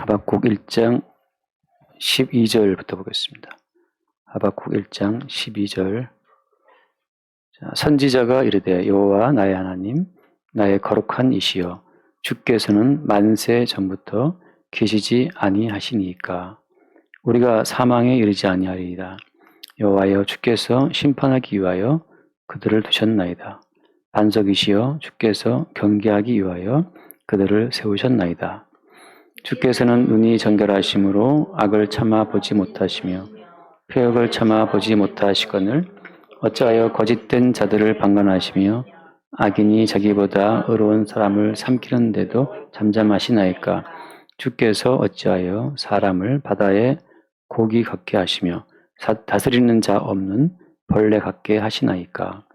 하박국 1장 12절부터 보겠습니다. 하박국 1장 12절. 선지자가 이르되 여호와 나의 하나님 나의 거룩한 이시여 주께서는 만세 전부터 계시지 아니하시니까 우리가 사망에 이르지 아니하리이다. 여호와여 주께서 심판하기 위하여 그들을 두셨나이다. 반석이시여 주께서 경계하기 위하여 그들을 세우셨나이다. 주께서는 눈이 정결하심으로 악을 참아 보지 못하시며 폐역을 참아 보지 못하시거늘 어찌하여 거짓된 자들을 방관하시며 악인이 자기보다 의로운 사람을 삼키는데도 잠잠하시나이까. 주께서 어찌하여 사람을 바다에 고기 같게 하시며 다스리는 자 없는 벌레 같게 하시나이까.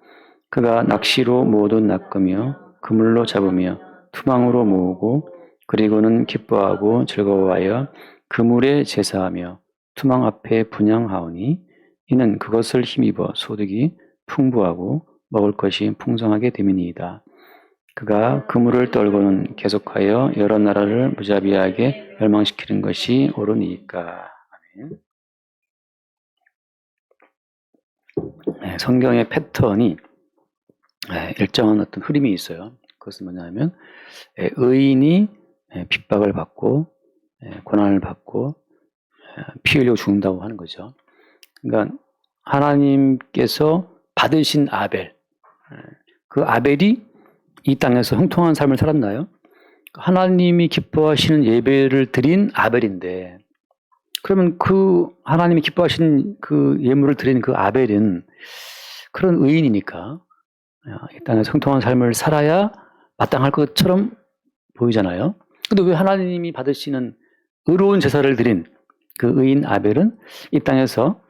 그가 낚시로 모든 낚으며 그물로 잡으며 투망으로 모으고 그리고는 기뻐하고 즐거워하여 그물에 제사하며 투망 앞에 분향하오니 이는 그것을 힘입어 소득이 풍부하고 먹을 것이 풍성하게 됨이니이다. 그가 그물을 떨고는 계속하여 여러 나라를 무자비하게 멸망시키는 것이 옳으니까. 아멘. 성경의 패턴이 일정한 어떤 흐름이 있어요. 그것은 뭐냐면 의인이 핍박을 받고 고난을 받고 피 흘려 죽는다고 하는 거죠. 그러니까 하나님께서 받으신 아벨, 그 아벨이 이 땅에서 형통한 삶을 살았나요? 하나님이 기뻐하시는 예배를 드린 아벨인데, 그러면 그 하나님이 기뻐하시는 그 예물을 드린 그 아벨은 그런 의인이니까 이 땅에서 형통한 삶을 살아야 마땅할 것처럼 보이잖아요. 근데 왜 하나님이 받으시는 의로운 제사를 드린 그 의인 아벨은 이 땅에서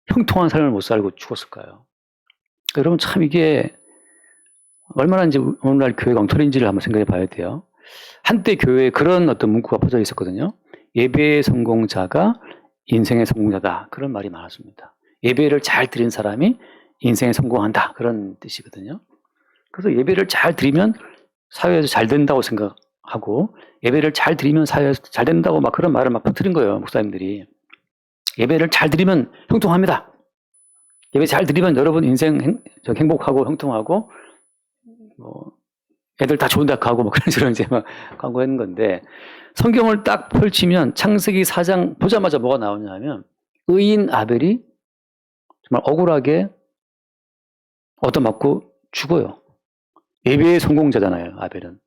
형통한 삶을 못 살고 죽었을까요? 여러분 참 이게 얼마나 이제 오늘날 교회가 엉터리인지를 한번 생각해 봐야 돼요. 한때 교회에 그런 어떤 문구가 퍼져 있었거든요. 예배의 성공자가 인생의 성공자다. 그런 말이 많았습니다. 예배를 잘 드린 사람이 인생에 성공한다. 그런 뜻이거든요. 그래서 예배를 잘 드리면 사회에서 잘 된다고 생각하고 예배를 잘 드리면 사회에서 잘 된다고 막 그런 말을 막 퍼뜨린 거예요. 목사님들이. 예배를 잘 드리면 형통합니다. 예배 잘 드리면 여러분 인생 행복하고 형통하고 뭐 애들 다 좋은 대학 가고 뭐 그런 식으로 이제 막 광고하는 건데 성경을 딱 펼치면 창세기 4장 보자마자 뭐가 나오냐면 의인 아벨이 정말 억울하게 얻어맞고 죽어요. 예배의 성공자잖아요. 아벨은.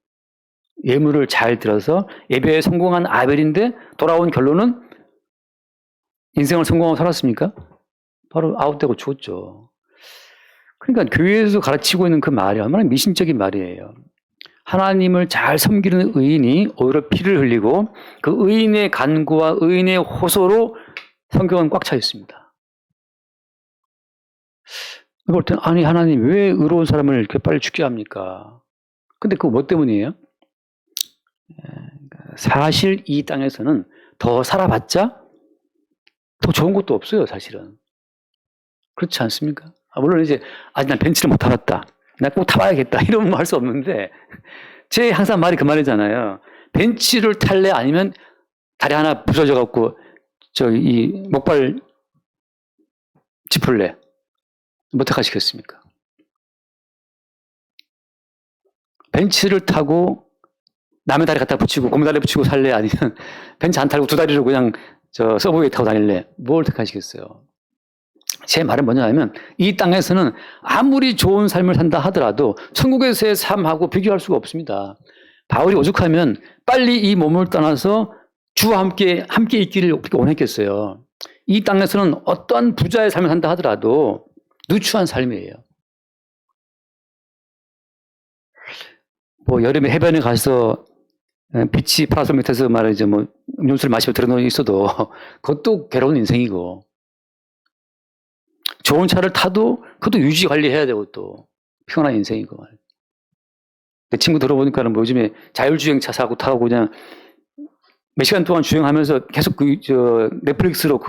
예물을 잘 들어서 예배에 성공한 아벨인데 돌아온 결론은 인생을 성공하고 살았습니까? 바로 아웃되고 죽었죠. 그러니까 교회에서 가르치고 있는 그 말이 얼마나 미신적인 말이에요. 하나님을 잘 섬기는 의인이 오히려 피를 흘리고 그 의인의 간구와 의인의 호소로 성경은 꽉 차 있습니다. 그럴 땐 아니 하나님 왜 의로운 사람을 이렇게 빨리 죽게 합니까? 근데 그거 뭐 때문이에요? 사실 이 땅에서는 더 살아봤자 더 좋은 것도 없어요, 사실은. 그렇지 않습니까? 물론 이제 아직 난 벤츠를 못 타봤다. 나 꼭 타봐야겠다. 이런 말 할 수 없는데 제 항상 말이 그 말이잖아요. 벤츠를 탈래 아니면 다리 하나 부서져 갖고 이 목발 짚을래? 뭐 택하시겠습니까? 벤츠를 타고 남의 다리 갖다 붙이고 고무 다리 붙이고 살래 아니면 벤츠 안 타고 두 다리로 그냥 서브웨이 타고 다닐래? 뭘 택하시겠어요? 제 말은 뭐냐면 이 땅에서는 아무리 좋은 삶을 산다 하더라도 천국에서의 삶하고 비교할 수가 없습니다. 바울이 오죽하면 빨리 이 몸을 떠나서 주와 함께 있기를 어떻게 원했겠어요. 이 땅에서는 어떤 부자의 삶을 산다 하더라도 누추한 삶이에요. 뭐 여름에 해변에 가서 비치 파라솔 밑에서 말이죠 뭐 음료수를 마시며 들어놓여 있어도 그것도 괴로운 인생이고 좋은 차를 타도 그것도 유지 관리해야 되고 또 피곤한 인생이고. 그 친구 들어보니까는 뭐 요즘에 자율주행차 사고 타고 그냥 몇 시간 동안 주행하면서 계속 넷플릭스로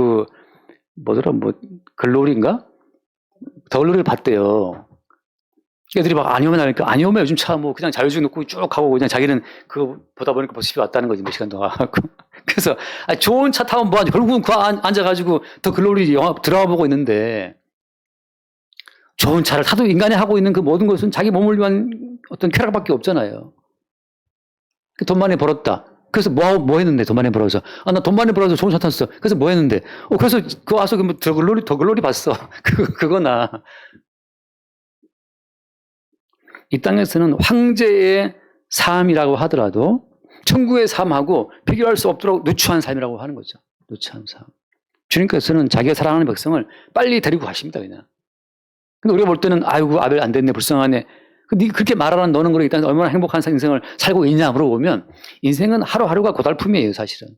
뭐더라 글로리인가? 더 글로리를 봤대요. 애들이 막 안 오면 하니까 안 오면 요즘 차 뭐 그냥 자율주행 놓고 쭉 가고 그냥 자기는 그거 보다 보니까 벌써 집에 왔다는 거지 몇 시간 동안. 그래서 좋은 차 타면 뭐하지? 결국은 그 앉아가지고 더 글로리 영화 드라마 보고 있는데 좋은 차를 타도 인간이 하고 있는 그 모든 것은 자기 몸을 위한 어떤 쾌락밖에 없잖아요. 돈 많이 벌었다. 그래서 뭐 했는데 돈 많이 벌어서. 나 돈 많이 벌어서 좋은 차 탔어. 그래서 뭐 했는데. 그래서 그 와서 더 글로리 봤어. 그거나. 이 땅에서는 황제의 삶이라고 하더라도 천국의 삶하고 비교할 수 없도록 누추한 삶이라고 하는 거죠. 누추한 삶. 주님께서는 자기가 사랑하는 백성을 빨리 데리고 가십니다, 그냥. 근데 우리가 볼 때는 아이고 아벨 안 됐네, 불쌍하네. 네가 그렇게 말하는 너는 그래 일단 얼마나 행복한 인생을 살고 있냐 물어보면 인생은 하루하루가 고달픔이에요, 사실은.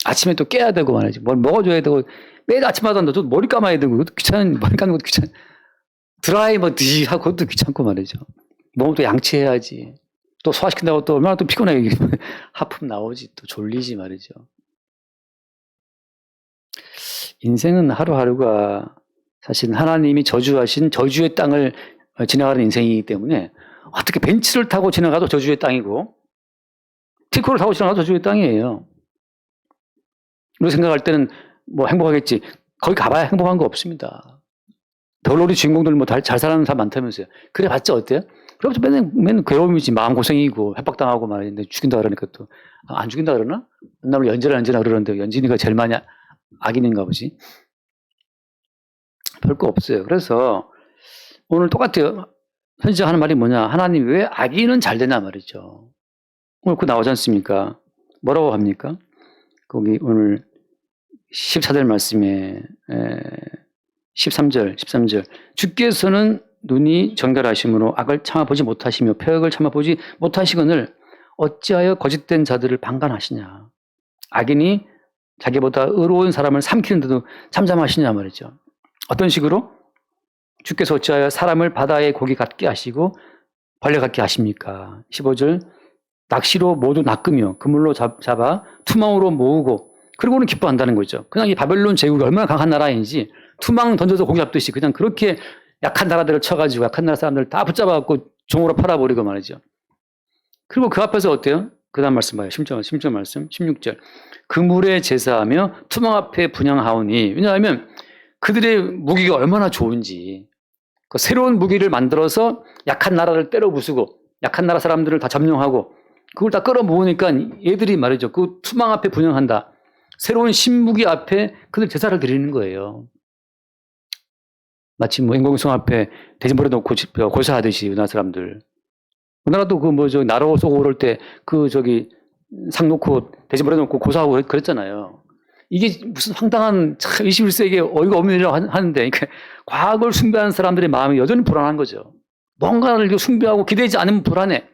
아침에 또 깨야 되고 말이지. 뭘 먹어줘야 되고 매일 아침마다 너도 머리 감아야 되고 그것도 귀찮은 머리 감는 것도 귀찮. 드라이 뭐 드시 하고 그것도 귀찮고 말이죠. 몸을 또 양치해야지. 또 소화시킨다고 또 얼마나 또 피곤해. 하품 나오지 또 졸리지 말이죠. 인생은 하루하루가 사실 하나님이 저주하신 저주의 땅을 지나가는 인생이기 때문에 어떻게 벤츠를 타고 지나가도 저주의 땅이고 티코를 타고 지나가도 저주의 땅이에요. 우리 생각할 때는 뭐 행복하겠지. 거기 가봐야 행복한 거 없습니다. 별로리 주인공들 뭐 잘 사는 사람 많다면서요. 그래 봤자 어때요? 그럼 맨날 괴로움이지. 마음고생이고 협박당하고 말이는데 죽인다 그러니까 또 안 죽인다 그러나? 맨날 연진아 그러는데 연진이가 제일 많이 악인인가 보지. 별거 없어요. 그래서 오늘 똑같아요. 선지자가 하는 말이 뭐냐. 하나님 왜 악인은 잘 되냐 말이죠. 오늘 그거 나오지 않습니까? 뭐라고 합니까? 거기 오늘 14절 말씀에 13절 주께서는 눈이 정결하심으로 악을 참아보지 못하시며 폐역을 참아보지 못하시거늘 어찌하여 거짓된 자들을 방관하시냐. 악인이 자기보다 의로운 사람을 삼키는데도 잠잠하시냐 말이죠. 어떤 식으로? 주께서 어찌하여 사람을 바다의 고기 같게 하시고 벌레 같게 하십니까? 15절 낚시로 모두 낚으며 그물로 잡아 투망으로 모으고 그러고는 기뻐한다는 거죠. 그냥 이 바벨론 제국이 얼마나 강한 나라인지 투망 던져서 고기 잡듯이 그냥 그렇게 약한 나라들을 쳐가지고 약한 나라 사람들을 다 붙잡아갖고 종으로 팔아버리고 말이죠. 그리고 그 앞에서 어때요? 그 다음 말씀 봐요. 16절 말씀 16절 그물에 제사하며 투망 앞에 분향하오니 왜냐하면 그들의 무기가 얼마나 좋은지 그 새로운 무기를 만들어서 약한 나라를 때려 부수고 약한 나라 사람들을 다 점령하고 그걸 다 끌어모으니까 얘들이 말이죠. 그 투망 앞에 분향한다. 새로운 신무기 앞에 그들 제사를 드리는 거예요. 마치 뭐 인공위성 앞에 대진벌에 놓고 고사하듯이 우리나라 사람들. 우리나라도 나로 쏘고 그럴 때 상 놓고 대진벌에 놓고 고사하고 그랬잖아요. 이게 무슨 황당한 21세기에 어이가 없는 일이라고 하는데 그러니까 과학을 숭배하는 사람들의 마음이 여전히 불안한 거죠. 뭔가를 숭배하고 기대지 않으면 불안해.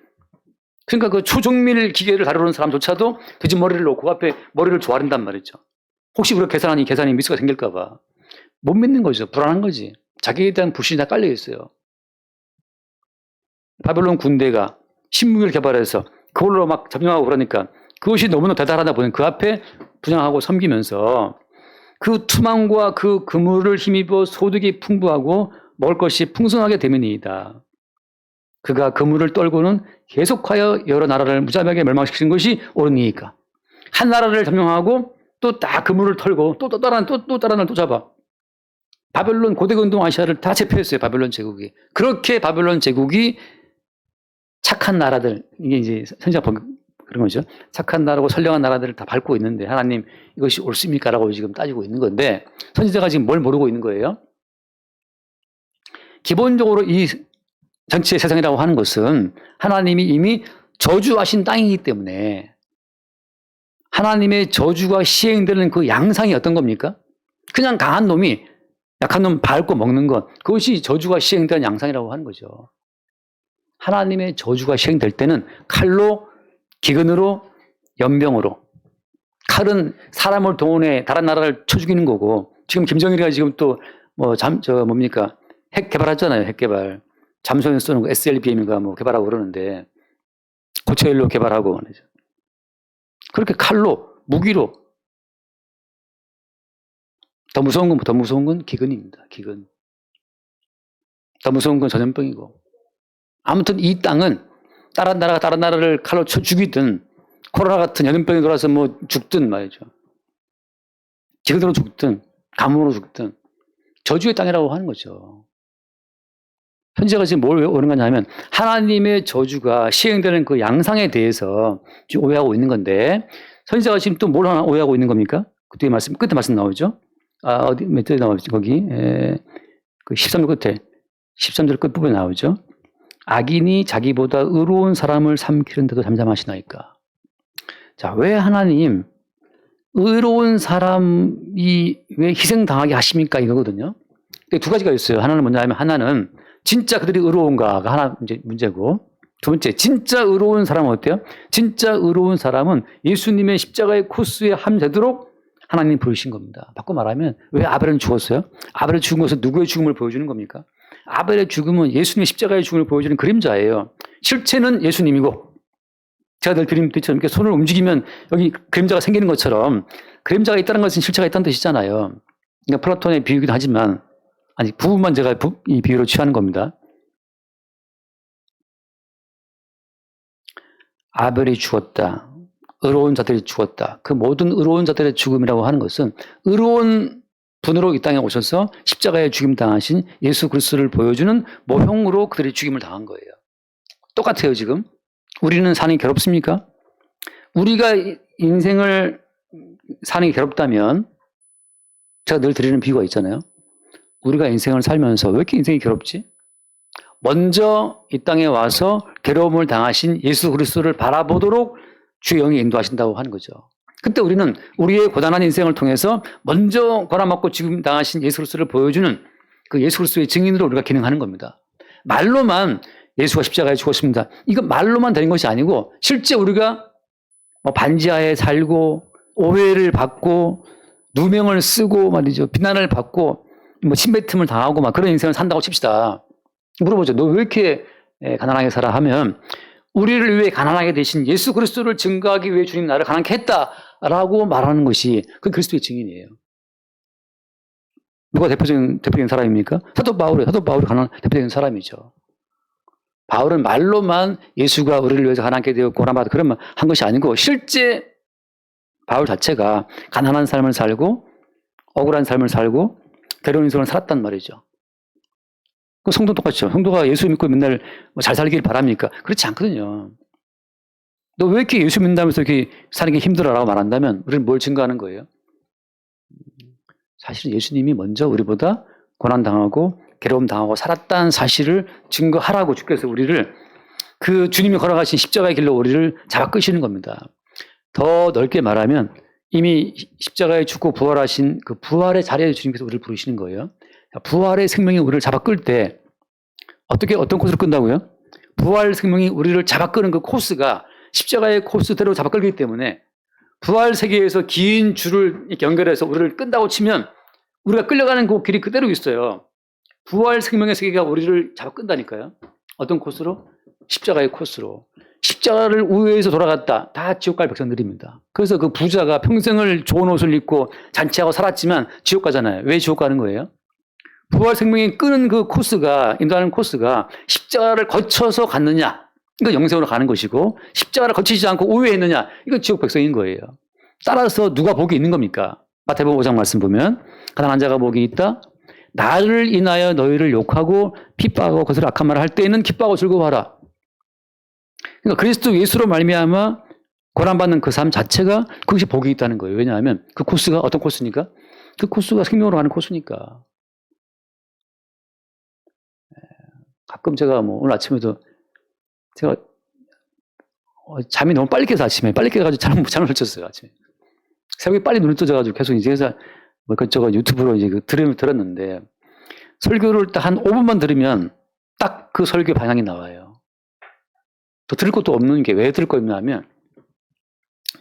그러니까 그 초정밀 기계를 다루는 사람조차도 돼지머리를 놓고 그 앞에 머리를 조아린단 말이죠. 혹시 우리가 계산이 미스가 생길까 봐. 못 믿는 거죠. 불안한 거지. 자기에 대한 불신이 다 깔려 있어요. 바벨론 군대가 신무기를 개발해서 그걸로 막 점령하고 그러니까 그것이 너무나 대단하다 보니 그 앞에 분향하고 섬기면서 그 투망과 그 그물을 힘입어 소득이 풍부하고 먹을 것이 풍성하게 되면이다. 그가 그물을 떨고는 계속하여 여러 나라를 무자비하게 멸망시키는 것이 옳으니까. 한 나라를 점령하고 또 다 그물을 털고 또 다른 나라를 또 잡아. 바벨론 고대 근동 아시아를 다 제패했어요. 바벨론 제국이. 그렇게 바벨론 제국이 착한 나라들 이게 이제 선지자 그런 거죠. 착한 나라고 선량한 나라들을 다 밟고 있는데 하나님 이것이 옳습니까라고 지금 따지고 있는 건데 선지자가 지금 뭘 모르고 있는 거예요? 기본적으로 이 전체 세상이라고 하는 것은 하나님이 이미 저주하신 땅이기 때문에 하나님의 저주가 시행되는 그 양상이 어떤 겁니까? 그냥 강한 놈이 약한 놈 밟고 먹는 것 그것이 저주가 시행되는 양상이라고 하는 거죠. 하나님의 저주가 시행될 때는 칼로 기근으로 연병으로 칼은 사람을 동원해 다른 나라를 쳐 죽이는 거고 지금 김정일이가 지금 또 핵 개발했잖아요. 핵 개발. 잠수함에 쏘는 거 SLBM인가 뭐 개발하고 그러는데 고체연료 개발하고 말이죠. 그렇게 칼로 무기로 더 무서운 건 기근입니다. 기근. 더 무서운 건 전염병이고. 아무튼 이 땅은 다른 나라를 칼로 쳐 죽이든 코로나 같은 전염병이 돌아서 뭐 죽든 말이죠. 기근으로 죽든 가뭄으로 죽든 저주의 땅이라고 하는 거죠. 현재가 지금 뭘 오는 거냐면 하나님의 저주가 시행되는 그 양상에 대해서 지금 오해하고 있는 건데 선지자가 지금 또 뭘 하나 오해하고 있는 겁니까? 그때 말씀 끝에 말씀 나오죠. 어디 몇 절에 나오지 거기 그 13절 끝에 13절 끝 부분에 나오죠. 악인이 자기보다 의로운 사람을 삼키는데도 잠잠하시나이까. 자, 왜 하나님 의로운 사람이 왜 희생당하게 하십니까? 이거거든요. 두 가지가 있어요. 하나는 뭐냐면 하나는 진짜 그들이 의로운가가 하나 문제고 두 번째 진짜 의로운 사람은 어때요? 진짜 의로운 사람은 예수님의 십자가의 코스에 함되도록 하나님 부르신 겁니다. 바꿔 말하면 왜 아벨은 죽었어요? 아벨이 죽은 것은 누구의 죽음을 보여주는 겁니까? 아벨의 죽음은 예수님의 십자가의 죽음을 보여주는 그림자예요. 실체는 예수님이고 제가 늘 드림처럼 이렇게 손을 움직이면 여기 그림자가 생기는 것처럼 그림자가 있다는 것은 실체가 있다는 뜻이잖아요. 그러니까 플라톤의 비유이기도 하지만 아니 부분만 제가 이 비유로 취하는 겁니다. 아벨이 죽었다. 의로운 자들이 죽었다. 그 모든 의로운 자들의 죽음이라고 하는 것은 의로운 분으로 이 땅에 오셔서 십자가에 죽임 당하신 예수 그리스도를 보여주는 모형으로 그들이 죽임을 당한 거예요. 똑같아요 지금. 우리는 사는 게 괴롭습니까? 우리가 인생을 사는 게 괴롭다면 제가 늘 드리는 비유가 있잖아요. 우리가 인생을 살면서 왜 이렇게 인생이 괴롭지? 먼저 이 땅에 와서 괴로움을 당하신 예수 그리스도를 바라보도록 주의 영이 인도하신다고 하는 거죠. 그때 우리는 우리의 고단한 인생을 통해서 먼저 고난받고 죽임 당하신 예수 그리스도를 보여주는 그 예수 그리스도의 증인으로 우리가 기능하는 겁니다. 말로만 예수가 십자가에 죽었습니다. 이거 말로만 되는 것이 아니고 실제 우리가 반지하에 살고 오해를 받고 누명을 쓰고 말이죠. 비난을 받고 침뱉음을 당하고 막 그런 인생을 산다고 칩시다. 물어보죠. 너 왜 이렇게 가난하게 살아? 하면 우리를 위해 가난하게 되신 예수 그리스도를 증거하기 위해 주님 나를 가난케 했다라고 말하는 것이 그 그리스도의 증인이에요. 누가 대표적인 사람입니까? 사도 바울이 대표적인 사람이죠. 바울은 말로만 예수가 우리를 위해서 가난케 되었고 고난받아 그런 말 한 것이 아니고 실제 바울 자체가 가난한 삶을 살고 억울한 삶을 살고 괴로운 인생을 살았단 말이죠. 그 성도 똑같죠. 성도가 예수 믿고 맨날 잘 살길 바랍니까? 그렇지 않거든요. 너 왜 이렇게 예수 믿는다면서 이렇게 사는 게 힘들어라고 말한다면 우리는 뭘 증거하는 거예요? 사실은 예수님이 먼저 우리보다 고난당하고 괴로움 당하고 살았다는 사실을 증거하라고 주께서 우리를 그 주님이 걸어가신 십자가의 길로 우리를 잡아 끄시는 겁니다. 더 넓게 말하면 이미 십자가에 죽고 부활하신 그 부활의 자리에 주님께서 우리를 부르시는 거예요. 부활의 생명이 우리를 잡아 끌 때 어떤 코스로 끈다고요? 부활 생명이 우리를 잡아 끄는 그 코스가 십자가의 코스대로 잡아 끌기 때문에 부활 세계에서 긴 줄을 연결해서 우리를 끈다고 치면 우리가 끌려가는 그 길이 그대로 있어요. 부활 생명의 세계가 우리를 잡아 끈다니까요. 어떤 코스로? 십자가의 코스로. 십자가를 우회해서 돌아갔다. 다 지옥 갈 백성들입니다. 그래서 그 부자가 평생을 좋은 옷을 입고 잔치하고 살았지만 지옥 가잖아요. 왜 지옥 가는 거예요? 부활 생명이 끄는 그 코스가, 인도하는 코스가 십자가를 거쳐서 갔느냐? 이거 영생으로 가는 것이고, 십자가를 거치지 않고 우회했느냐? 이거 지옥 백성인 거예요. 따라서 누가 복이 있는 겁니까? 마태복음 5장 말씀 보면, 가난한 자가 복이 있다. 나를 인하여 너희를 욕하고 핍박하고 그것을 악한 말을 할 때에는 기뻐하고 즐거워하라. 그러니까 그리스도 예수로 말미암아 고난받는 그 삶 자체가 그것이 복이 있다는 거예요. 왜냐하면 그 코스가 어떤 코스니까? 그 코스가 생명으로 가는 코스니까. 가끔 제가 오늘 아침에도 제가 잠이 너무 빨리 깨서 아침에 빨리 깨가지고 잠을 못 잤어요. 아침에 새벽에 빨리 눈을 떠져가지고 계속 이제 회사 이것저것 유튜브로 이제 들었는데 설교를 딱 한 5분만 들으면 딱 그 설교 방향이 나와요. 더 들을 것도 없는 게 왜 들을 거냐 하면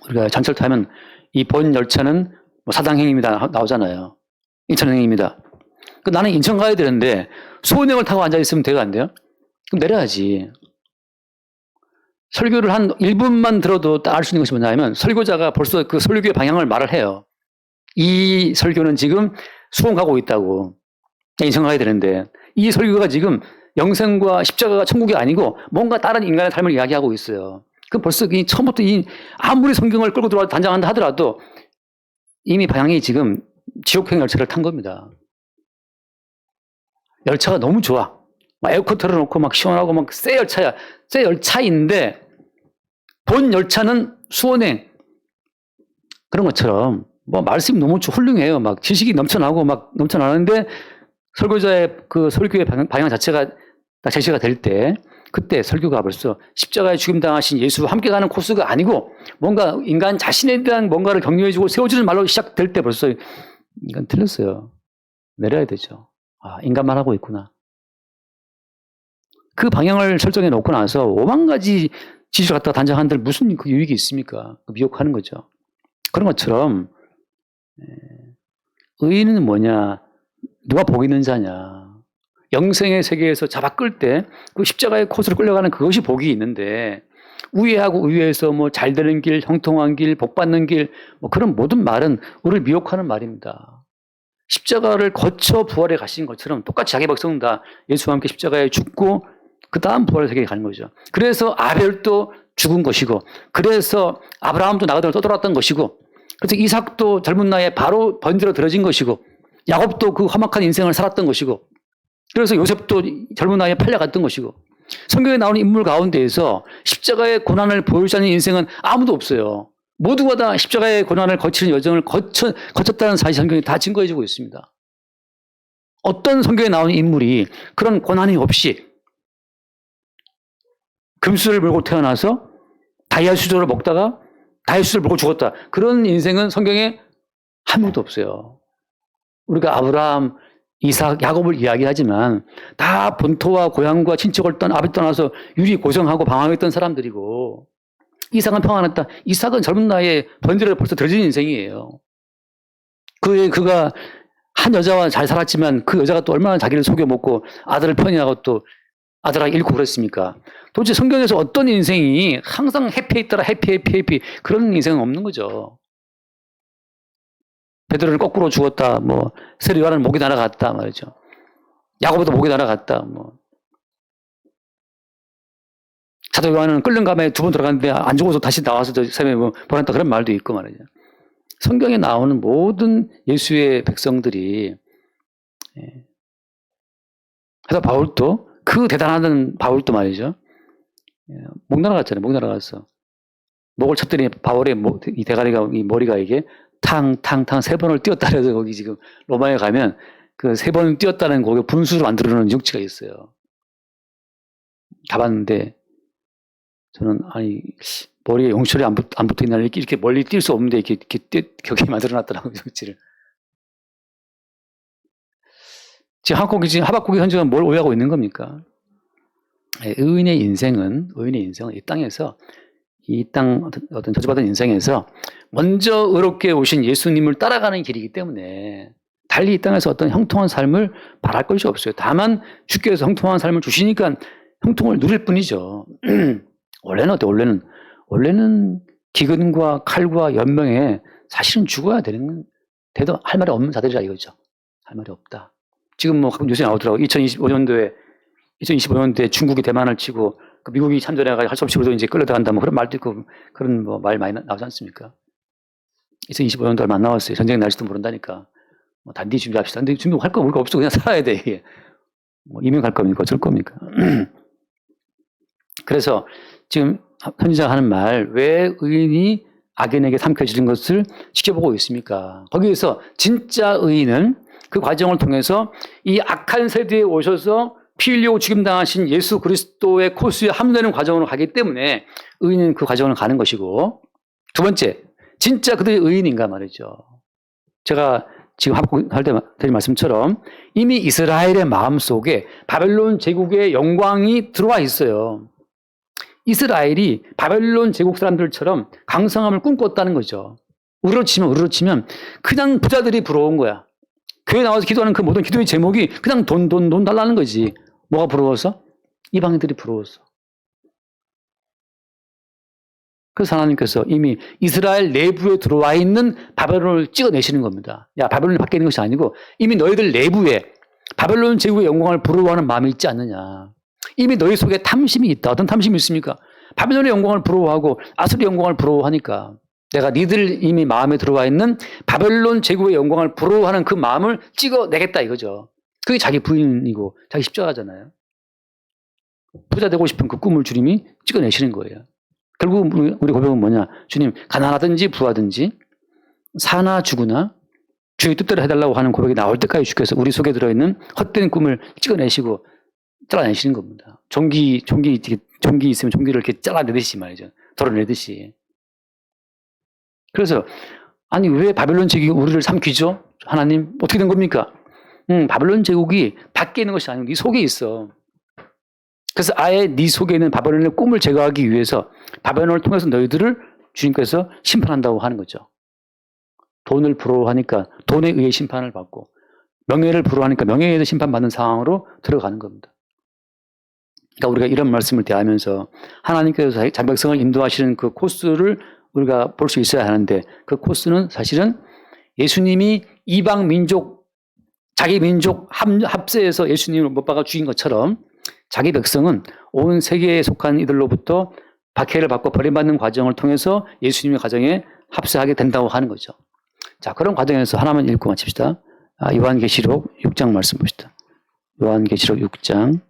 우리가 전철 타면 이 본 열차는 사당행입니다 나오잖아요. 인천행입니다. 나는 인천 가야 되는데 수원역을 타고 앉아있으면 돼가 안 돼요? 그럼 내려야지. 설교를 한 1분만 들어도 딱 알 수 있는 것이 뭐냐면 설교자가 벌써 그 설교의 방향을 말을 해요. 이 설교는 지금 수원 가고 있다고. 인천 가야 되는데 이 설교가 지금 영생과 십자가가 천국이 아니고 뭔가 다른 인간의 삶을 이야기하고 있어요. 그 벌써 처음부터 아무리 성경을 끌고 들어와 단장한다 하더라도 이미 방향이 지금 지옥행 열차를 탄 겁니다. 열차가 너무 좋아. 막 에어컨 틀어놓고 막 시원하고 막 새 열차야. 새 열차인데 본 열차는 수원행. 그런 것처럼 뭐 말씀이 너무 훌륭해요. 막 지식이 넘쳐나고 막 넘쳐나는데 설교자의 그 설교의 방향 자체가 딱 제시가 될 때 그때 설교가 벌써 십자가에 죽임당하신 예수와 함께 가는 코스가 아니고 뭔가 인간 자신에 대한 뭔가를 격려해주고 세워주는 말로 시작될 때 벌써 이건 틀렸어요. 내려야 되죠. 아, 인간만 하고 있구나. 그 방향을 설정해 놓고 나서 5만 가지 지시를 갖다가 단장한들 무슨 그 유익이 있습니까? 미혹하는 거죠. 그런 것처럼 의인은 뭐냐? 누가 복 있는 자냐? 영생의 세계에서 잡아 끌 때 그 십자가의 코스로 끌려가는 그것이 복이 있는데 우회하고 우회해서 뭐 잘 되는 길, 형통한 길, 복 받는 길, 뭐 그런 모든 말은 우리를 미혹하는 말입니다. 십자가를 거쳐 부활에 가신 것처럼 똑같이 자기 백성은 다 예수와 함께 십자가에 죽고 그 다음 부활의 세계에 가는 거죠. 그래서 아벨도 죽은 것이고, 그래서 아브라함도 나가다가 떠돌았던 것이고, 그래서 이삭도 젊은 나이에 바로 번제로 들어진 것이고, 야곱도 그 험악한 인생을 살았던 것이고, 그래서 요셉도 젊은 나이에 팔려갔던 것이고, 성경에 나오는 인물 가운데에서 십자가의 고난을 보여주지 않는 인생은 아무도 없어요. 모두가 다 십자가의 고난을 거치는 여정을 거쳤다는 사실 성경이 다 증거해주고 있습니다. 어떤 성경에 나오는 인물이 그런 고난이 없이 금수를 물고 태어나서 다이아 수저를 먹다가 다이아 수저를 먹고 죽었다. 그런 인생은 성경에 아무도 없어요. 우리가 아브라함, 이삭, 야곱을 이야기하지만 다 본토와 고향과 친척을 아비 떠나서 유리 고생하고 방황했던 사람들이고, 이삭은 평안했다. 이삭은 젊은 나이에 번제를 벌써 들어진 인생이에요. 그가 한 여자와 잘 살았지만 그 여자가 또 얼마나 자기를 속여먹고 아들을 편애하고 또 아들아가 잃고 그랬습니까? 도대체 성경에서 어떤 인생이 항상 해피했더라, 해피 그런 인생은 없는 거죠. 베드로는 거꾸로 죽었다, 뭐 세례 요한은 목이 날아갔다 말이죠. 야고보도 목이 날아갔다, 뭐 사도 요한은 끓는 감에 2번 들어갔는데 안 죽어서 다시 나와서 세례 보냈다 그런 말도 있고 말이죠. 성경에 나오는 모든 예수의 백성들이, 그래서 바울도 그 대단한 바울도 말이죠. 목 날아갔잖아요. 목 날아갔어. 목을 쳤더니 바울의 이 대가리가, 이 머리가 이게 탕탕탕 3번을 뛰었다 그래서 거기 지금 로마에 가면 그 3번 뛰었다는 거기 분수로 만들어놓은 육지가 있어요. 가봤는데 저는 아니 머리에 용철이 안 붙어 있나 이렇게 멀리 뛸 수 없는데 이렇게 격이 만들어놨더라고요. 육지를. 지금 하박국이 현재가 뭘 오해하고 있는 겁니까? 의인의 인생은 이 땅에서 이 땅 어떤 저주받은 인생에서 먼저 의롭게 오신 예수님을 따라가는 길이기 때문에 달리 이 땅에서 어떤 형통한 삶을 바랄 것이 없어요. 다만 주께서 형통한 삶을 주시니까 형통을 누릴 뿐이죠. 원래는 어때? 원래는 기근과 칼과 연명에 사실은 죽어야 돼도 할 말이 없는 자들이라 이거죠. 할 말이 없다. 지금 뭐 요새 나오더라고. 2025년도에 중국이 대만을 치고 그 미국이 참전해가지고 할 수 없이 우리도 이제 끌려들어간다 뭐 그런 말도 있고 그런 뭐 말 많이 나오지 않습니까? 2025년도 얼마 안 남았어요. 전쟁 날지도 모른다니까. 뭐 단디 준비합시다. 근데 준비할 거 우리가 없어. 그냥 살아야 돼. 이게. 뭐 이민 갈 겁니까? 어쩔 겁니까? 그래서 지금 선지자가 하는 말, 왜 의인이 악인에게 삼켜지는 것을 지켜보고 있습니까? 거기에서 진짜 의인은 그 과정을 통해서 이 악한 세대에 오셔서 피 흘리고 죽임당하신 예수 그리스도의 코스에 합류되는 과정으로 가기 때문에 의인은 그 과정을 가는 것이고, 두 번째, 진짜 그들이 의인인가 말이죠. 제가 지금 할 때 드린 말씀처럼 이미 이스라엘의 마음속에 바벨론 제국의 영광이 들어와 있어요. 이스라엘이 바벨론 제국 사람들처럼 강성함을 꿈꿨다는 거죠. 우리로 치면 그냥 부자들이 부러운 거야. 교회 나와서 기도하는 그 모든 기도의 제목이 그냥 돈 달라는 거지. 뭐가 부러워서? 이방인들이 부러웠어. 그래서 하나님께서 이미 이스라엘 내부에 들어와 있는 바벨론을 찍어내시는 겁니다. 야, 바벨론이 밖에 있는 것이 아니고 이미 너희들 내부에 바벨론 제국의 영광을 부러워하는 마음이 있지 않느냐. 이미 너희 속에 탐심이 있다. 어떤 탐심이 있습니까? 바벨론의 영광을 부러워하고 아수르의 영광을 부러워하니까 내가 니들 이미 마음에 들어와 있는 바벨론 제국의 영광을 부러워하는 그 마음을 찍어내겠다 이거죠. 그게 자기 부인이고 자기 십자가잖아요. 부자 되고 싶은 그 꿈을 주님이 찍어내시는 거예요. 결국 우리 고백은 뭐냐? 주님, 가난하든지 부하든지 사나 죽으나 주의 뜻대로 해달라고 하는 고백이 나올 때까지 주께서 우리 속에 들어있는 헛된 꿈을 찍어내시고 잘라내시는 겁니다. 종기 있으면 종기를 이렇게 잘라내듯이 말이죠. 덜어내듯이. 그래서 아니 왜 바벨론 제국이 우리를 삼키죠? 하나님 어떻게 된 겁니까? 바벨론 제국이 밖에 있는 것이 아니고 네 속에 있어. 그래서 아예 네 속에 있는 바벨론의 꿈을 제거하기 위해서 바벨론을 통해서 너희들을 주님께서 심판한다고 하는 거죠. 돈을 부러워하니까 돈에 의해 심판을 받고 명예를 부러워하니까 명예에 의해서 심판받는 상황으로 들어가는 겁니다. 그러니까 우리가 이런 말씀을 대하면서 하나님께서 자기 백성을 인도하시는 그 코스를 우리가 볼 수 있어야 하는데 그 코스는 사실은 예수님이 이방 민족, 자기 민족 합세해서 예수님을 못 박아 죽인 것처럼 자기 백성은 온 세계에 속한 이들로부터 박해를 받고 버림받는 과정을 통해서 예수님의 가정에 합세하게 된다고 하는 거죠. 자, 그런 과정에서 하나만 읽고 마칩시다. 요한계시록 6장 말씀 봅시다. 요한계시록 6장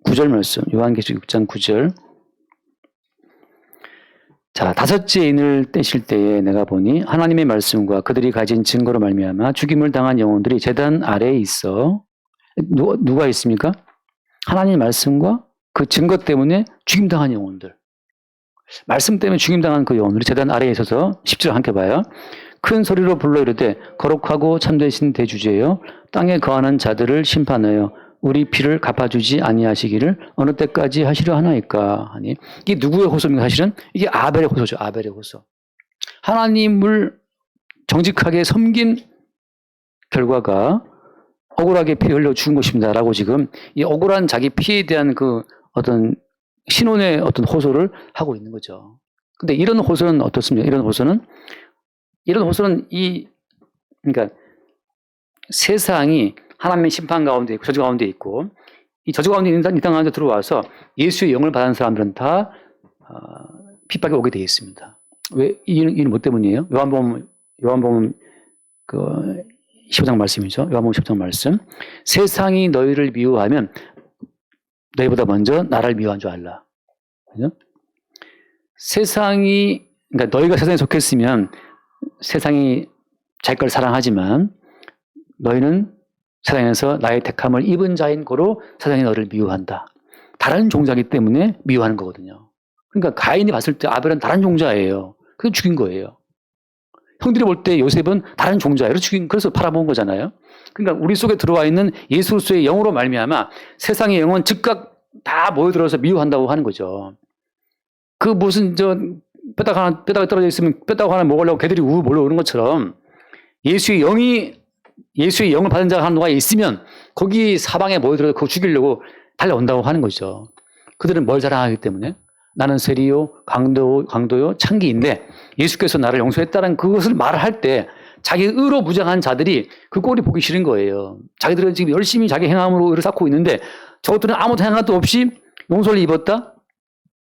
9절 말씀. 요한계시록 6장 9절. 자, 다섯째 인을 떼실 때에 내가 보니 하나님의 말씀과 그들이 가진 증거로 말미암아 죽임을 당한 영혼들이 제단 아래에 있어. 누가 있습니까? 하나님의 말씀과 그 증거 때문에 죽임당한 영혼들. 말씀 때문에 죽임당한 그 영혼들이 제단 아래에 있어서 10절 함께 봐요. 큰 소리로 불러 이르되 거룩하고 참되신 대주제여 땅에 거하는 자들을 심판하여 우리 피를 갚아주지 아니하시기를 어느 때까지 하시려 하나이까 하니 이게 누구의 호소입니까? 사실은 이게 아벨의 호소죠. 아벨의 호소. 하나님을 정직하게 섬긴 결과가 억울하게 피 흘려 죽은 것입니다라고 지금 이 억울한 자기 피에 대한 그 어떤 신혼의 어떤 호소를 하고 있는 거죠. 근데 이런 호소는 어떻습니까? 이런 호소는 그러니까 세상이 하나님의 심판 가운데 있고 저주 가운데 있고 이 저주 가운데 있는 이 땅 가운데 들어와서 예수의 영을 받은 사람들은 다 핍박이 오게 되어 있습니다. 왜? 이는 뭐 때문이에요? 요한복음 그 15장 말씀이죠. 요한복음 15장 말씀. 세상이 너희를 미워하면 너희보다 먼저 나를 미워한 줄 알라. 그죠? 그러니까 너희가 세상에 속했으면 세상이 자기 걸 사랑하지만 너희는 세상에서 나의 택함을 입은 자인 고로 세상이 너를 미워한다. 다른 종자이기 때문에 미워하는 거거든요. 그러니까 가인이 봤을 때 아벨은 다른 종자예요. 그래서 죽인 거예요. 형들이 볼 때 요셉은 다른 종자예요. 그래서 팔아먹은 거잖아요. 그러니까 우리 속에 들어와 있는 예수 그리스도의 영으로 말미암아 세상의 영은 즉각 다 모여들어서 미워한다고 하는 거죠. 그 무슨 뼈다가 떨어져 있으면 뼈다가 하나 먹으려고 개들이 우르르 몰려오는 것처럼 예수의 영을 받은 자가 누가 있으면 거기 사방에 모여들어서 그거 죽이려고 달려온다고 하는 거죠. 그들은 뭘 자랑하기 때문에 나는 세리요 강도요 창기인데 예수께서 나를 용서했다는 그것을 말할 때 자기 의로 무장한 자들이 그 꼴이 보기 싫은 거예요. 자기들은 지금 열심히 자기 행함으로 의를 쌓고 있는데 저것들은 아무 행함도 없이 용서를 입었다?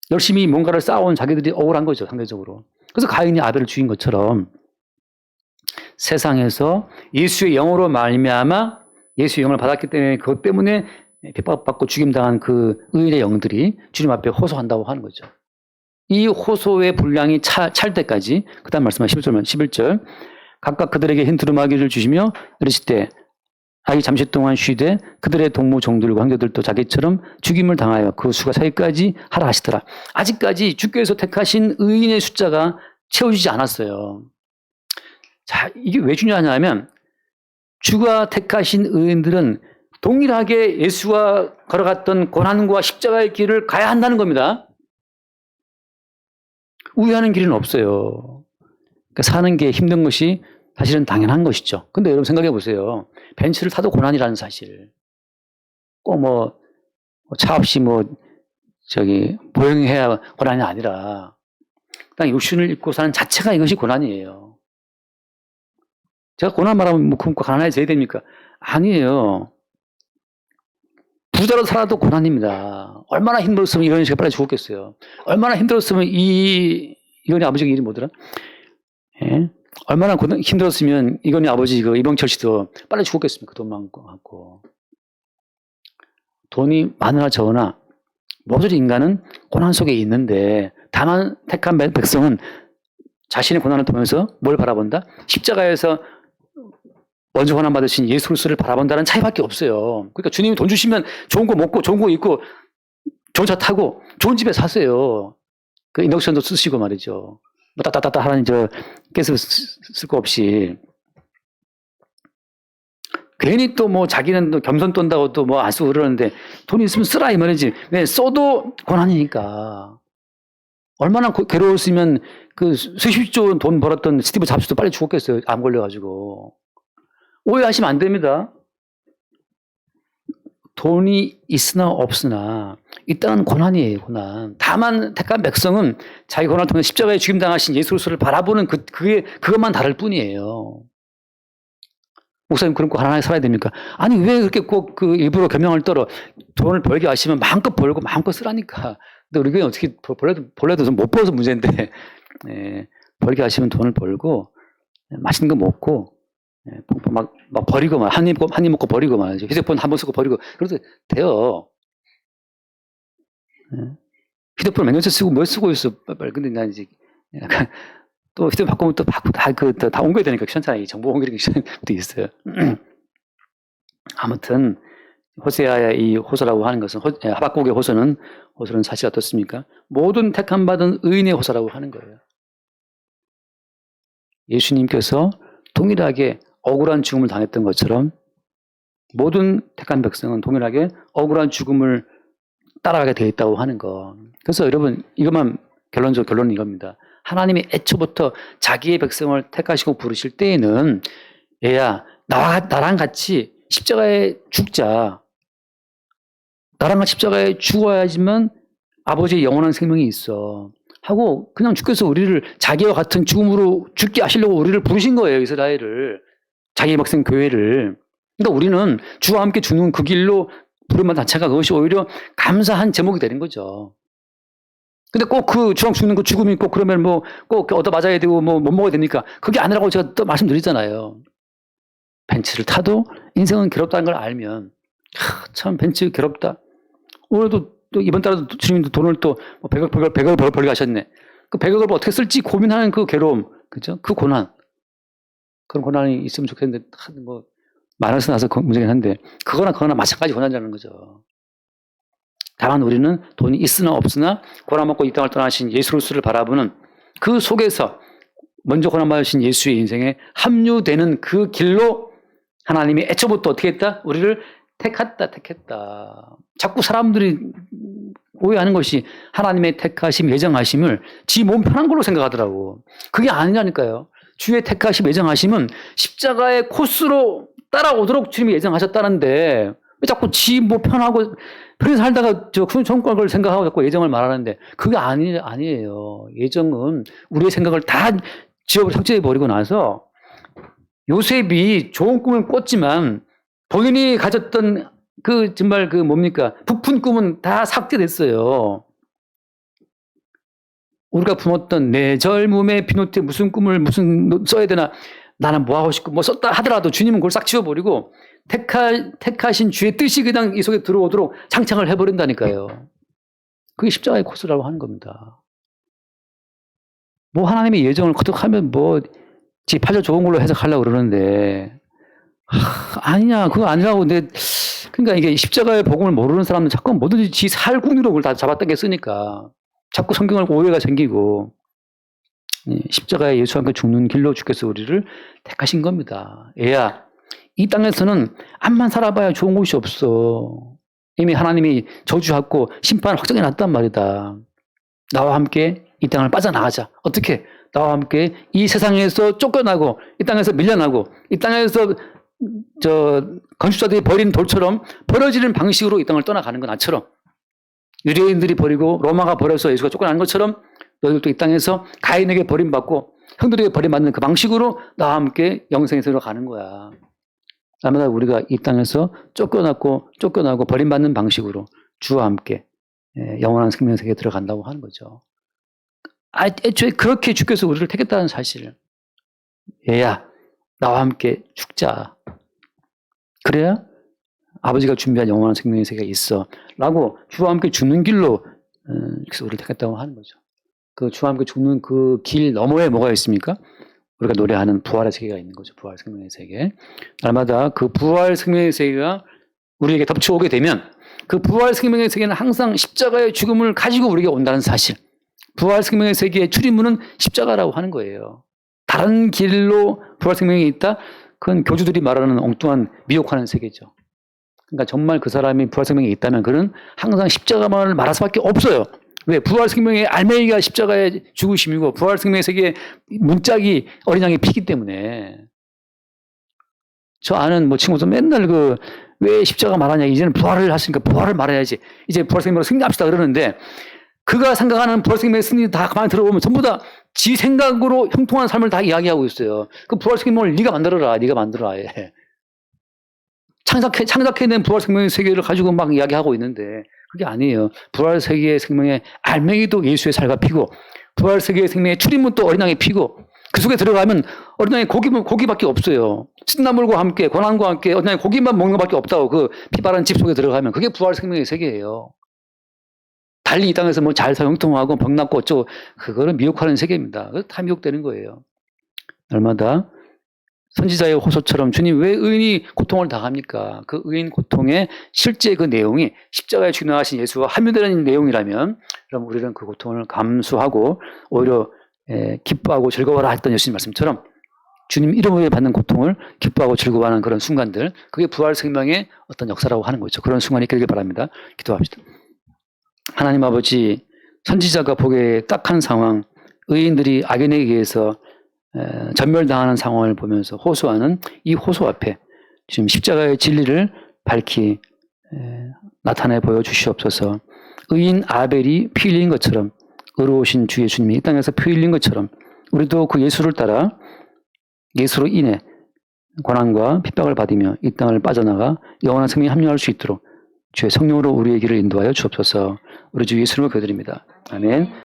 열심히 뭔가를 쌓아온 자기들이 억울한 거죠, 상대적으로. 그래서 가인이 아벨을 죽인 것처럼 세상에서 예수의 영으로 말미암아 예수의 영을 받았기 때문에 그것 때문에 핍박받고 죽임당한 그 의인의 영들이 주님 앞에 호소한다고 하는 거죠. 이 호소의 분량이 찰 때까지 그 다음 말씀은 11절 각각 그들에게 흰 두루마기를 주시며 이르실 때 아이 잠시 동안 쉬되 그들의 동무 종들과 황제들도 자기처럼 죽임을 당하여 그 수가 차기까지 하라 하시더라. 아직까지 주께서 택하신 의인의 숫자가 채워지지 않았어요. 자, 이게 왜 중요하냐면 주가 택하신 의인들은 동일하게 예수와 걸어갔던 고난과 십자가의 길을 가야 한다는 겁니다. 우회하는 길은 없어요. 그러니까 사는 게 힘든 것이 사실은 당연한 것이죠. 근데 여러분 생각해 보세요. 벤츠를 타도 고난이라는 사실. 꼭 차 없이 보행해야 고난이 아니라 그냥 육신을 입고 사는 자체가 이것이 고난이에요. 제가 고난 말하면 굶고 가난해져야 됩니까? 아니에요. 부자로 살아도 고난입니다. 얼마나 힘들었으면 이건희 씨가 빨리 죽었겠어요. 얼마나 힘들었으면 이건희 아버지 이름이 뭐더라? 예? 얼마나 힘들었으면 이건희 아버지 이병철 씨도 빨리 죽었겠습니까? 돈만 갖고. 돈이 많으나 적으나 모든 인간은 고난 속에 있는데 다만 택한 백성은 자신의 고난을 통해서 뭘 바라본다? 십자가에서 먼저 고난 받으신 예수 그리스도를 바라본다는 차이밖에 없어요. 그러니까 주님이 돈 주시면 좋은 거 먹고 좋은 거 입고 좋은 차 타고 좋은 집에 사세요. 그 인덕션도 쓰시고 말이죠. 뭐 따따따따 하라니 계속 쓸 거 없이. 괜히 또 뭐 자기는 또 겸손 떤다고 또 뭐 안 쓰고 그러는데 돈 있으면 쓰라 이 말이지. 왜 써도 고난이니까. 얼마나 괴로웠으면 그 수십조 원 돈 벌었던 스티브 잡스도 빨리 죽었겠어요. 암 걸려가지고. 오해하시면 안 됩니다. 돈이 있으나 없으나 일단은 고난이에요. 고난. 다만 택한 백성은 자기 고난을 통해 십자가에 죽임당하신 예수 그리스도를 바라보는 그것만 다를 뿐이에요. 목사님 그럼 꼭 하나님 살아야 됩니까? 아니 왜 그렇게 꼭 그 일부러 변명을 떨어. 돈을 벌게 하시면 마음껏 벌고 마음껏 쓰라니까. 근데 우리 교회는 어떻게 벌래도 좀 못 벌어서 문제인데 예, 벌게 하시면 돈을 벌고 맛있는 거 먹고 예, 막 버리고 막 한 입 먹고 버리고 말이죠. 휴대폰 한 번 쓰고 버리고 그래도 돼요. 예. 휴대폰 몇 년째 쓰고 뭘 쓰고 있어. 빨리. 근데 난 이제 약간 또 휴대폰 바꾸면 또 다 옮겨야 되니까 귀찮잖아요. 정보 옮기는 게 귀찮은 것도 있어요. 아무튼 호세아의 이 호소라고 하는 것은 하박국의 호소는 사실 어떻습니까? 모든 택함 받은 의인의 호소라고 하는 거예요. 예수님께서 동일하게 억울한 죽음을 당했던 것처럼 모든 택한 백성은 동일하게 억울한 죽음을 따라가게 되어 있다고 하는 거. 그래서 여러분 이것만 결론은 이겁니다. 하나님이 애초부터 자기의 백성을 택하시고 부르실 때에는 얘야 나랑 같이 십자가에 죽자. 나랑 같이 십자가에 죽어야지만 아버지의 영원한 생명이 있어. 하고 그냥 주께서 우리를 자기와 같은 죽음으로 죽게 하시려고 우리를 부르신 거예요. 이스라엘을. 자기의 백성 교회를. 그러니까 우리는 주와 함께 죽는 그 길로 부름만 자체가 그것이 오히려 감사한 제목이 되는 거죠. 근데 꼭 그 주랑 죽는 그 죽음이 꼭 그러면 뭐 꼭 얻어 맞아야 되고 뭐 못 먹어야 됩니까? 그게 아니라고 제가 또 말씀드리잖아요. 벤츠를 타도 인생은 괴롭다는 걸 알면 참 벤츠 괴롭다. 오늘도 또 이번 달에도 주님도 돈을 또 100억 벌게 하셨네. 그 100억을 뭐 어떻게 쓸지 고민하는 그 괴로움, 그죠? 그 고난. 그런 고난이 있으면 좋겠는데 뭐 많아서 나서 문제긴 한데 그거나 마찬가지 고난이라는 거죠. 다만 우리는 돈이 있으나 없으나 고난 먹고 이 땅을 떠나신 예수 그리스도를 바라보는 그 속에서 먼저 고난 받으신 예수의 인생에 합류되는 그 길로 하나님이 애초부터 어떻게 했다? 우리를 택했다. 자꾸 사람들이 오해하는 것이 하나님의 택하심, 예정하심을 지 몸 편한 걸로 생각하더라고. 그게 아니라니까요. 주의 택하심, 예정하심은 십자가의 코스로 따라오도록 주님이 예정하셨다는데 왜 자꾸 지 뭐 편하고 그렇게 살다가 큰 성과를 생각하고 자꾸 예정을 말하는데 그게 아니에요. 예정은 우리의 생각을 다 삭제해버리고 나서 요셉이 좋은 꿈을 꿨지만 본인이 가졌던 정말 뭡니까? 부푼 꿈은 다 삭제됐어요. 우리가 품었던 내 젊음의 비노트에 무슨 꿈을 써야 되나 나는 뭐 하고 싶고 뭐 썼다 하더라도 주님은 그걸 싹 지워버리고 택하신 주의 뜻이 그냥 이 속에 들어오도록 장착을 해버린다니까요. 그게 십자가의 코스라고 하는 겁니다. 뭐 하나님의 예정을 거듭하면 뭐 지 팔려 좋은 걸로 해석하려고 그러는데 아니냐 그거 아니라고. 근데 그러니까 이게 십자가의 복음을 모르는 사람은 자꾸 뭐든지 지 살궁리로 그걸 다 잡아당겨 쓰니까 자꾸 성경을 오해가 생기고 십자가에 예수와 함께 죽는 길로 주께서 우리를 택하신 겁니다. 얘야 이 땅에서는 암만 살아봐야 좋은 곳이 없어. 이미 하나님이 저주하고 심판 확정해 놨단 말이다. 나와 함께 이 땅을 빠져나가자. 어떻게? 나와 함께 이 세상에서 쫓겨나고 이 땅에서 밀려나고 이 땅에서 건축자들이 버린 돌처럼 버려지는 방식으로 이 땅을 떠나가는 건 나처럼 유대인들이 버리고 로마가 버려서 예수가 쫓겨나는 것처럼 너희들도 이 땅에서 가인에게 버림받고 형들에게 버림받는 그 방식으로 나와 함께 영생에서 가는 거야. 날마다 우리가 이 땅에서 쫓겨나고 버림받는 방식으로 주와 함께 영원한 생명 세계에 들어간다고 하는 거죠. 애초에 그렇게 주께서 우리를 택했다는 사실을. 얘야, 나와 함께 죽자. 그래야 아버지가 준비한 영원한 생명의 세계가 있어. 라고 주와 함께 죽는 길로 그래서 우리를 택했다고 하는 거죠. 그 주와 함께 죽는 그 길 너머에 뭐가 있습니까? 우리가 노래하는 부활의 세계가 있는 거죠. 부활 생명의 세계. 날마다 그 부활 생명의 세계가 우리에게 덮쳐오게 되면 그 부활 생명의 세계는 항상 십자가의 죽음을 가지고 우리에게 온다는 사실. 부활 생명의 세계의 출입문은 십자가라고 하는 거예요. 다른 길로 부활 생명이 있다? 그건 교주들이 말하는 엉뚱한 미혹하는 세계죠. 그러니까 정말 그 사람이 부활 생명이 있다면 그는 항상 십자가만을 말할 수밖에 없어요. 왜? 부활 생명의 알맹이가 십자가의 죽으심이고 부활 생명의 세계의 문짝이 어린 양의 피기 때문에. 저 아는 친구도 맨날 왜 십자가 말하냐. 이제는 부활을 하시니까 부활을 말해야지. 이제 부활 생명으로 승리합시다 그러는데 그가 생각하는 부활 생명의 승리 다 가만히 들어보면 전부 다 지 생각으로 형통한 삶을 다 이야기하고 있어요. 그 부활 생명을 네가 만들어라. 예. 창작해낸 부활 생명의 세계를 가지고 막 이야기하고 있는데 그게 아니에요. 부활 세계의 생명의 알맹이도 예수의 살과 피고 부활 세계의 생명의 출입문도 어린 양의 피고 그 속에 들어가면 어린 양의 고기밖에 없어요. 신나물과 함께 고난과 함께 어린 양의 고기만 먹는 것밖에 없다고 그 피바른 집 속에 들어가면 그게 부활 생명의 세계예요. 달리 이 땅에서 잘 형통하고 병낫고 어쩌고 그거는 미혹하는 세계입니다. 다 미혹되는 거예요. 날마다 선지자의 호소처럼 주님 왜 의인이 고통을 당합니까? 그 의인 고통의 실제 그 내용이 십자가에 죽나가신 예수와 함유되는 내용이라면 그럼 우리는 그 고통을 감수하고 오히려 기뻐하고 즐거워라 했던 예수님 말씀처럼 주님 이름으로 받는 고통을 기뻐하고 즐거워하는 그런 순간들 그게 부활 생명의 어떤 역사라고 하는 거죠. 그런 순간이 있기를 바랍니다. 기도합시다. 하나님 아버지 선지자가 보기에 딱한 상황 의인들이 악인에게 의해서 전멸당하는 상황을 보면서 호소하는 이 호소 앞에 지금 십자가의 진리를 밝히 나타내 보여주시옵소서. 의인 아벨이 피 흘린 것처럼 의로우신 주 예수님이 이 땅에서 피 흘린 것처럼 우리도 그 예수를 따라 예수로 인해 고난과 핍박을 받으며 이 땅을 빠져나가 영원한 생명에 합류할 수 있도록 주의 성령으로 우리의 길을 인도하여 주옵소서. 우리 주 예수님을 기도드립니다. 아멘.